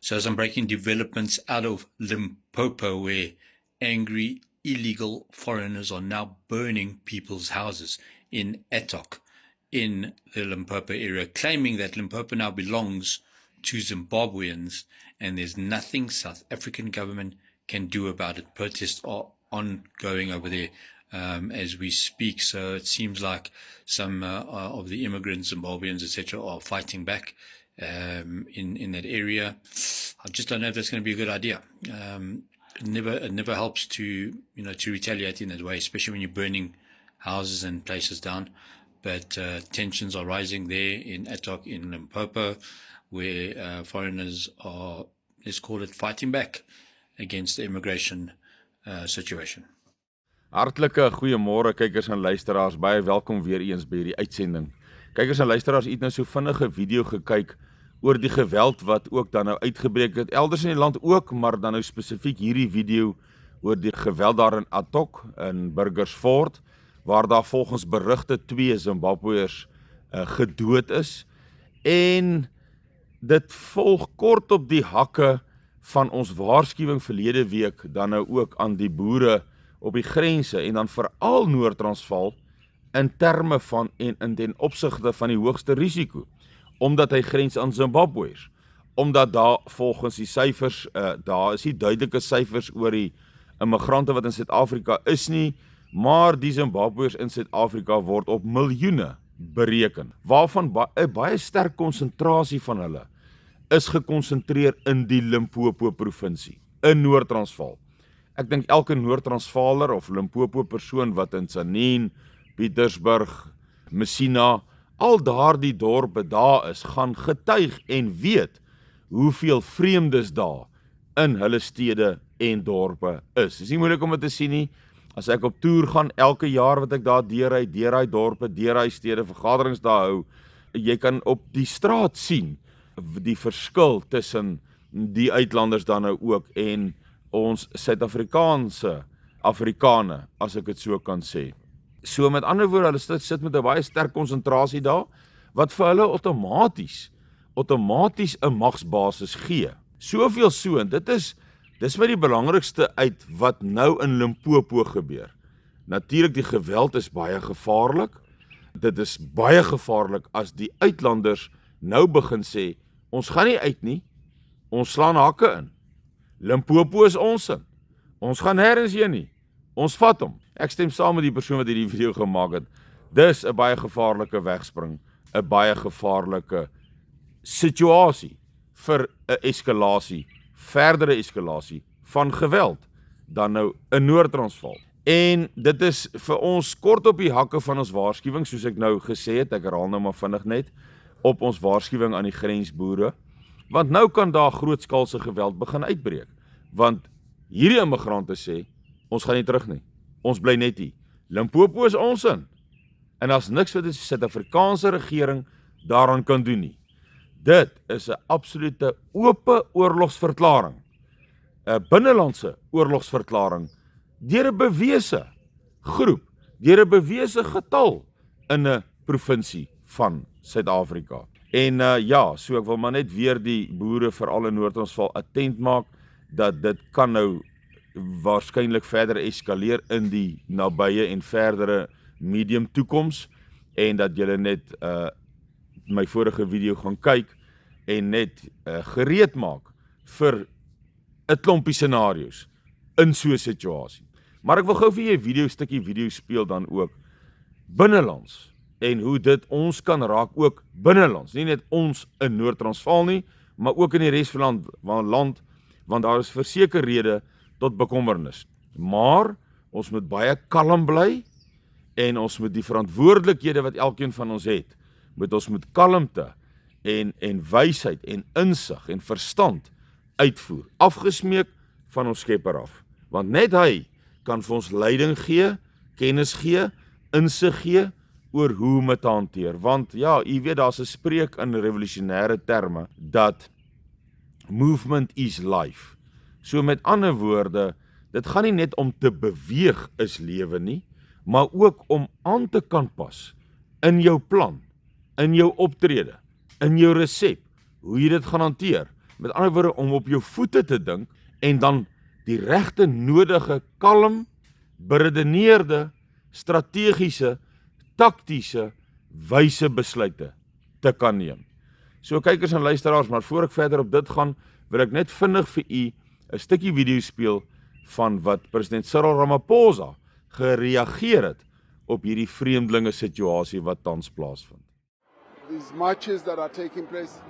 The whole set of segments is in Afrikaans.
So some breaking developments out of Limpopo, where angry illegal foreigners are now burning people's houses in Etok in the Limpopo area, claiming that Limpopo now belongs to Zimbabweans and there's nothing South African government can do about it. Protests are ongoing over there as we speak. So it seems like some of the immigrants, Zimbabweans, etc., are fighting back in that area. I just don't know if that's going to be a good idea. It never helps to retaliate in that way, especially when you're burning houses and places down. But tensions are rising there in Etok, in Limpopo, where foreigners are, let's call it, fighting back against the immigration situation. Hartlike goeiemôre kykers en luisteraars, baie welkom weer eens by hierdie uitsending. Kykers en luisteraars, het nou so vinnige video gekyk oor die geweld wat ook dan nou uitgebreek het, elders in die land ook, maar dan nou spesifiek hierdie video oor die geweld daar in Etok, in Burgersfort, waar daar volgens berigte 2 Zimbabweërs gedood is, en dit volg kort op die hakke van ons waarskuwing verlede week, dan nou ook aan die boere op die grense, en dan veral Noord-Transvaal, in terme van en in ten opsigte van die hoogste risiko, omdat hy grens aan Zimbabweërs, omdat daar volgens die syfers, daar is nie duidelike syfers oor die immigrante wat in Suid-Afrika is nie, maar die Zimbabweërs in Suid-Afrika word op miljoene bereken, waarvan 'n baie sterk konsentrasie van hulle is gekonsentreer in die Limpopo provinsie, in Noord-Transvaal. Ek dink elke Noord-Transvaaler of Limpopo persoon wat in Tzaneen, Pietersburg, Messina, al daardie dorpe daar is, gaan getuig en weet hoeveel vreemdes daar in hulle stede en dorpe is. Dis nie moeilik om dit te sien nie. As ek op toer gaan, elke jaar wat ek daar deurry, deur hy dorpe, deur hy stede, vergaderings daar hou, jy kan op die straat sien die verskil tussen die uitlanders dan nou ook en ons Suid-Afrikaanse Afrikane, as ek dit so kan sê. So met ander woorde, hulle sit met 'n baie sterk konsentrasie daar, wat vir hulle outomaties 'n magsbasis gee. Soveel so, en dis my die belangrikste uit wat nou in Limpopo gebeur. Natuurlik, die geweld is baie gevaarlik. Dit is baie gevaarlik as die uitlanders nou begin sê, ons gaan nie uit nie, ons slaan hakke in. Limpopo is ons in. Ons gaan nêrens heen nie. Ons vat hom. Ek stem saam met die persoon wat hierdie video gemaak het. Dis 'n baie gevaarlike wegspring, 'n baie gevaarlike situasie vir 'n eskalasie, verdere eskalasie van geweld dan nou in Noord-Transvaal. En dit is vir ons kort op die hakke van ons waarskuwing, soos ek nou gesê het, ek herhaal nou maar vinnig net, op ons waarskuwing aan die grensboere, want nou kan daar grootskaalse geweld begin uitbreek, want hierdie immigrante sê, ons gaan nie terug nie, ons bly net hier, Limpopo is ons in, en as niks wat die Suid-Afrikaanse regering daaraan kan doen nie. Dit is 'n absolute ope oorlogsverklaring, 'n binnelandse oorlogsverklaring, deur 'n bewese groep, deur 'n bewese getal in 'n provinsie van Suid-Afrika. En so ek wil maar net weer die boere veral in Noord-Transvaal attent maak, dat dit kan nou waarskynlik verder eskaleer in die nabye en verdere medium toekoms, en dat julle net my vorige video gaan kyk, en net gereed maak vir 'n klompie scenario's in so 'n situasie. Maar ek wil gou vir jy 'n stukkie video speel dan ook binnelands, en hoe dit ons kan raak ook binnelands, nie net ons in Noord-Transvaal nie, maar ook in die res van land, want daar is verseker rede tot bekommernis. Maar ons moet baie kalm bly, en ons moet die verantwoordelikhede wat elkeen van ons het, ons met kalmte en wysheid en insig en verstand uitvoer, afgesmeek van ons Skepper af. Want net hy kan vir ons leiding gee, kennis gee, insig gee oor hoe om dit te hanteer. Want ja, jy weet, daar's 'n spreek in revolusionêre terme dat movement is life. So met ander woorde, dit gaan nie net om te beweeg is lewe nie, maar ook om aan te kan pas in jou plan, in jou optrede, in jou resep, hoe jy dit gaan hanteer, Met ander woorde, om op jou voete te dink en dan die regte nodige, kalm, beredeneerde, strategiese, taktiese, wyse besluite te kan neem. So kykers en luisteraars, maar voor ek verder op dit gaan, wil ek net vinnig vir u 'n stukkie video speel van wat president Cyril Ramaphosa gereageer het op hierdie vreemdelinge situasie wat tans plaasvind. These marches that are taking place,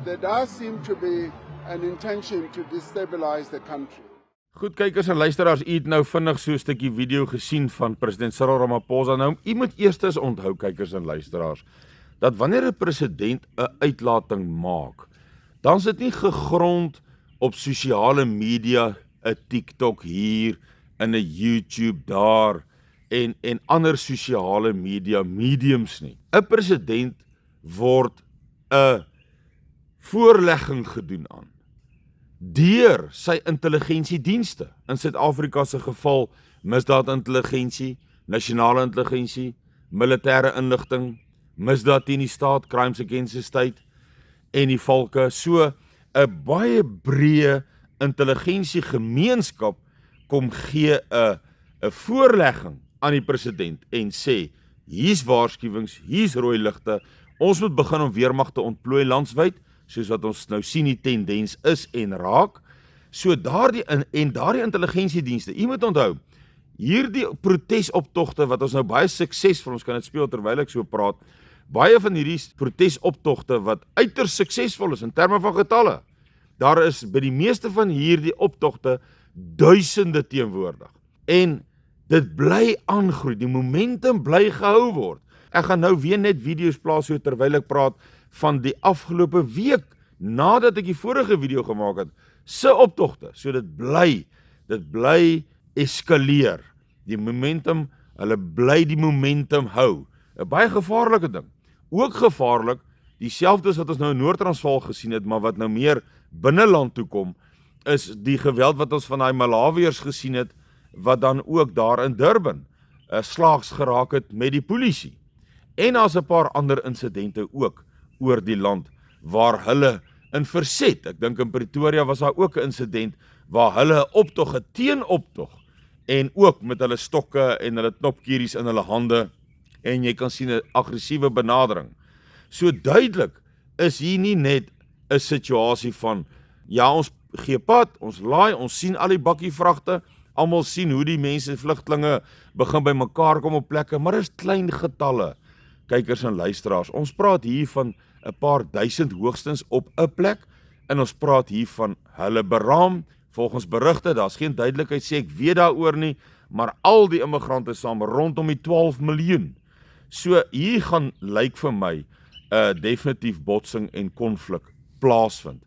there does seem to be an intention to destabilize the country. Goed kykers en luisteraars, u het nou vinnig so 'n stukkie video gesien van president Cyril Ramaphosa. Nou, u moet eers onthou kykers en luisteraars, dat wanneer 'n president 'n uitlating maak, dan is dit nie gegrond op sosiale media, 'n TikTok hier, in 'n YouTube daar en ander sosiale media mediums nie. 'n President word 'n voorlegging gedoen aan deur sy intelligensiedienste. In Suid-Afrika se geval misdaadintelligensie, nasionale intelligensie, militêre inligting, misdaad teen die staat, crimes against the state en die valke. So 'n baie breë intelligensiegemeenskap kom gee 'n voorlegging aan die president en sê, hier's waarskuwings, hier's rooi ligte, ons moet begin om weermag te ontplooi landwyd, soos wat ons nou sien die tendens is en raak. So daardie intelligensiedienste, u moet onthou, hierdie protesoptogte wat ons nou baie suksesvol, ons kan dit speel terwyl ek so praat, baie van hierdie protesoptogte wat uiters suksesvol is in terme van getalle. Daar is by die meeste van hierdie optogte duisende teenwoordig. En dit bly aangroei, die momentum bly gehou word. Ek gaan nou weer net video's plaas so terwyl ek praat van die afgelope week, nadat ek die vorige video gemaak het, se optogte. So dit bly eskaleer. Die momentum, hulle bly die momentum hou. 'n Baie gevaarlike ding. Ook gevaarlik, dieselfde wat ons nou in Noord-Transvaal gesien het, maar wat nou meer binneland toe kom, is die geweld wat ons van daai Malawiërs gesien het, wat dan ook daar in Durban slaags geraak het met die polisie. En daar's 'n paar ander insidente ook oor die land waar hulle in verset, ek dink in Pretoria was daar ook 'n insident waar hulle 'n optog, 'n teenoptog, en ook met hulle stokke en hulle knopkieries in hulle hande, en jy kan sien 'n aggressiewe benadering. So duidelik is hier nie net 'n situasie van, ja, ons gee pad, ons laai, ons sien al die bakkievragte, almal sien hoe die mense, vlugtlinge begin by mekaar kom op plekke, maar is klein getalle, kykers en luisteraars. Ons praat hier van 'n paar duisend hoogstens op 'n plek, en ons praat hier van hulle beraam, volgens berigte, daar's geen duidelikheid sê, ek weet daaroor nie, maar al die immigrante saam rondom die 12 miljoen. So hier gaan lyk vir my definitief botsing en konflik plaasvind.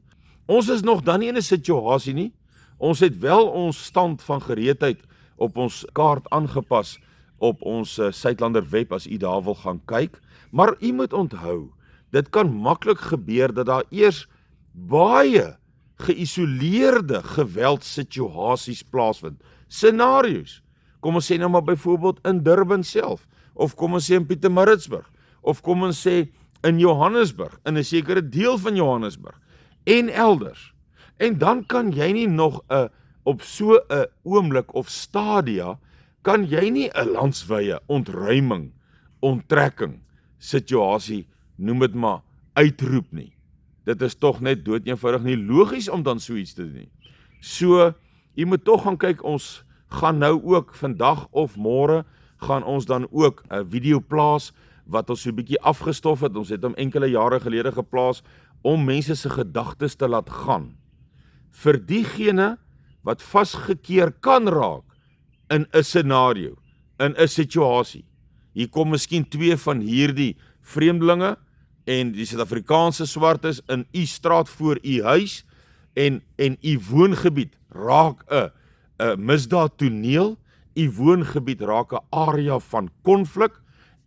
Ons is nog dan nie in 'n situasie nie. Ons het wel ons stand van gereedheid op ons kaart aangepas op ons Suidlander web as u daar wil gaan kyk, maar u moet onthou, dit kan maklik gebeur dat daar eers baie geïsoleerde geweldsituasies plaasvind. Scenario's. Kom ons sê nou maar byvoorbeeld in Durban self, of kom ons sê in Pietermaritzburg, of kom ons sê in Johannesburg, in 'n sekere deel van Johannesburg, en elders. En dan kan jy nie nog op so 'n oomblik of stadia, kan jy nie 'n landswye ontruiming, onttrekking, situasie, noem dit maar, uitroep nie. Dit is tog net doodeenvoudig nie logies om dan so iets te doen nie. So, jy moet tog gaan kyk, ons gaan nou ook vandag of môre, gaan ons dan ook 'n video plaas, wat ons so 'n bietjie afgestof het, ons het hom enkele jare gelede geplaas, om mense se gedagtes te laat gaan. Vir diegene wat vasgekeer kan raak in 'n scenario, in 'n situasie. Hier kom miskien 2 van hierdie vreemdelinge en die Suid-Afrikaanse swartes in u straat voor u huis en u woongebied raak 'n misdaadtoneel, u woongebied raak 'n area van konflik,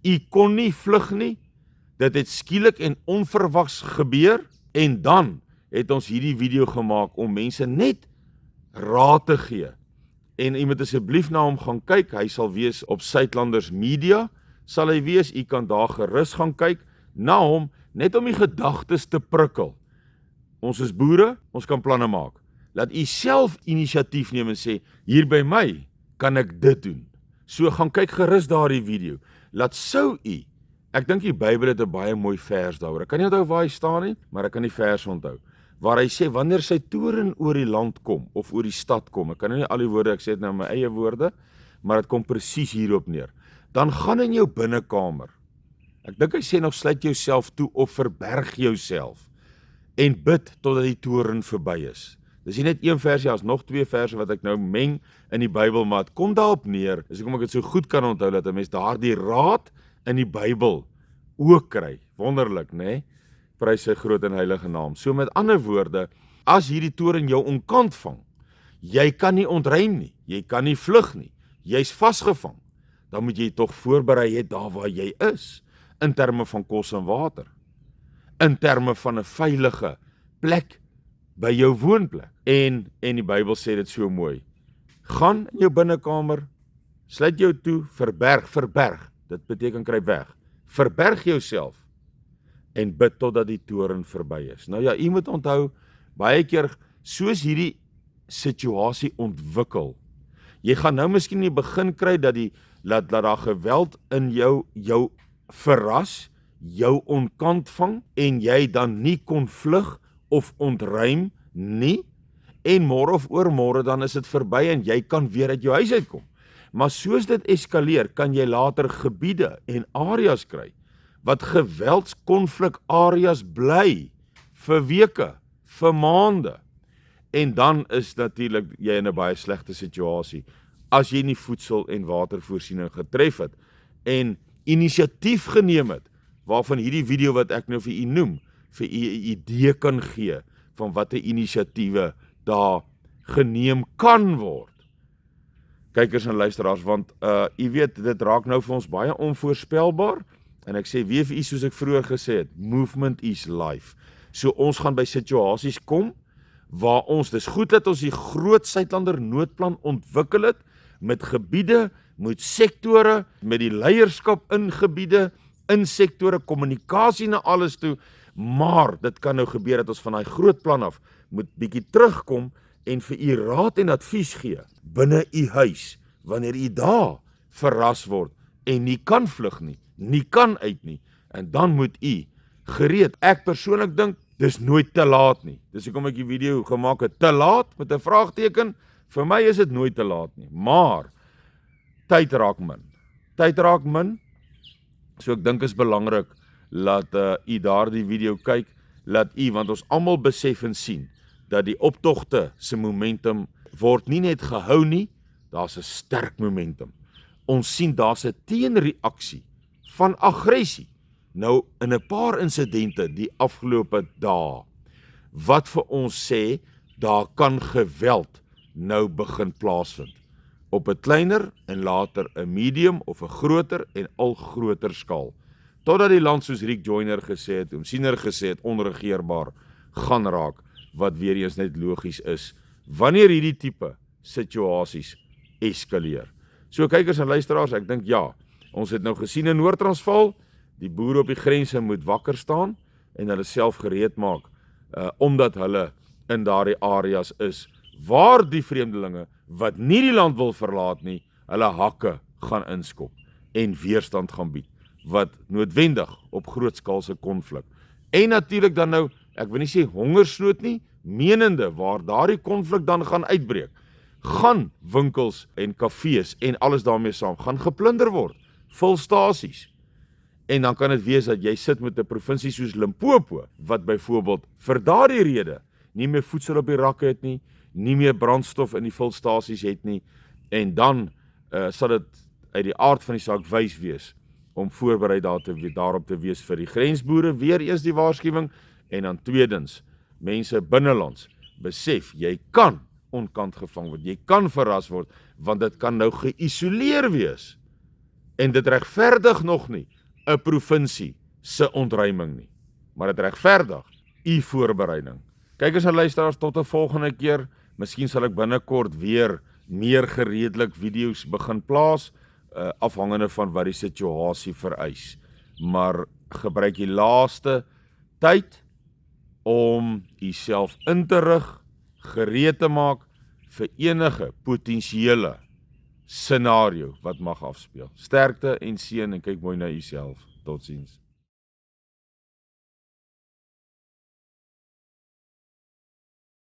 u kon nie vlug nie, dit het skielik en onverwags gebeur, en dan het ons hierdie video gemaak om mense net raad te gee. En u moet asseblief na hom gaan kyk, hy sal wees op Suidlanders Media, sal hy wees, u kan daar gerus gaan kyk, na hom, net om die gedagtes te prikkel. Ons is boere, ons kan planne maak. Laat u self inisiatief neem en sê, hier by my kan ek dit doen. So gaan kyk gerus daardie video. Laat sou u, ek dink die Bybel het 'n baie mooi vers daaroor. Ek kan nie onthou waar hy staan nie, maar ek kan die vers onthou. Waar hy sê, wanneer sy toren oor die land kom, of oor die stad kom, ek kan nie al die woorde, ek sê dit nou in my eie woorde, maar dit kom presies hierop neer. Dan gaan in jou binnekamer. Ek dink hy sê nog, sluit jouself toe of verberg jouself en bid totdat die toren verby is. Dis nie net een versie, as nog 2 verse wat ek nou meng in die Bybel, maar het kom daarop neer, dis hoekom ek dit so goed kan onthou, dat 'n mens daardie raad in die Bybel ook kry. Wonderlik, né? Prys sy groot en heilige naam. So met ander woorde, as hierdie toren jou onkant vang, jy kan nie ontruim nie, jy kan nie vlug nie, jy's vasgevang, dan moet jy tog voorberei het daar waar jy is, in terme van kos en water, in terme van 'n veilige plek by jou woonplek. En die Bybel sê dit so mooi. Gaan in jou binnekamer, sluit jou toe, verberg. Dit beteken kruip weg. Verberg jouself en bid totdat die toren verby is. Nou ja, u moet onthou, baie keer soos hierdie situasie ontwikkel, jy gaan nou miskien in die begin kry dat daar geweld in jou verras, jou onkant vang en jy dan nie kon vlug of ontruim nie, en môre of oormôre dan is dit verby en jy kan weer uit jou huis uitkom. Maar soos dit eskaleer, kan jy later gebiede en areas kry wat geweldskonflik areas bly vir weke, vir maande. En dan is natuurlik jy in 'n baie slegte situasie as jy nie voedsel en watervoorsiening getref het en inisiatief geneem het, waarvan hierdie video wat ek nou vir u noem, vir u 'n idee kan gee van watter inisiatiewe daar geneem kan word. Kykers en luisteraars, want u weet, dit raak nou vir ons baie onvoorspelbaar, en ek sê weer vir u soos ek vroeër gesê het, movement is life. So ons gaan by situasies kom, waar ons, dis goed dat ons die groot Suidlander noodplan ontwikkel het, met gebiede, met sektore, met die leierskap in gebiede, in sektore, kommunikasie na alles toe, maar dit kan nou gebeur dat ons van daai groot plan af moet bietjie terugkom en vir u raad en advies gee binne u huis, wanneer u daar verras word en nie kan vlug nie, nie kan uit nie, en dan moet u gereed. Ek persoonlik dink, dis nooit te laat nie. Dis hoekom ek die video gemaak het, te laat, met 'n vraagteken, vir my is dit nooit te laat nie, maar tyd raak min, so ek dink is belangrik, laat u daardie video kyk, laat u, want ons almal besef en sien, dat die optogte se momentum word nie net gehou nie, daar's 'n sterk momentum. Ons sien daar's 'n teenreaksie van aggressie, nou in 'n paar insidente die afgelope dae, wat vir ons sê, daar kan geweld nou begin plaasvind, op 'n kleiner en later 'n medium of 'n groter en al groter skaal, totdat die land soos Rick Joyner gesê het, Siener gesê het, onregeerbaar gaan raak, wat weer eens net logies is, wanneer hierdie tipe situasies eskaleer. So kykers en luisteraars, ek dink ja, ons het nou gesien in Noord-Transvaal, die boere op die grense moet wakker staan, en hulle self gereed maak, omdat hulle in daardie areas is, waar die vreemdelinge, wat nie die land wil verlaat nie, hulle hakke gaan inskop, en weerstand gaan bied, wat noodwendig op grootskaalse konflik. En natuurlik dan nou, ek wil nie sê hongersnood nie, menende waar daardie konflik dan gaan uitbreek, gaan winkels en kafees en alles daarmee saam gaan geplunder word, volstasies. En dan kan dit wees dat jy sit met 'n provinsie soos Limpopo, wat byvoorbeeld vir daardie rede nie meer voedsel op die rakke het nie, nie meer brandstof in die volstasies het nie, en dan sal dit uit die aard van die saak wys wees, om voorberei daarop te wees vir die grensboere, weer eers die waarskuwing, en dan tweedens, mense binnelands, besef, jy kan onkant gevang word, jy kan verras word, want dit kan nou geïsoleer wees, en dit regverdig nog nie 'n provinsie se ontruiming nie, maar dit regverdig u voorbereiding. Kykers en luisteraars, tot 'n volgende keer, miskien sal ek binnekort weer meer gereedelik video's begin plaas, afhangende van wat die situasie vereis, maar gebruik die laaste tyd om jouself in te rig, gereed te maak vir enige potensiële scenario wat mag afspeel. Sterkte en seën en kyk mooi na jouself. Totsiens.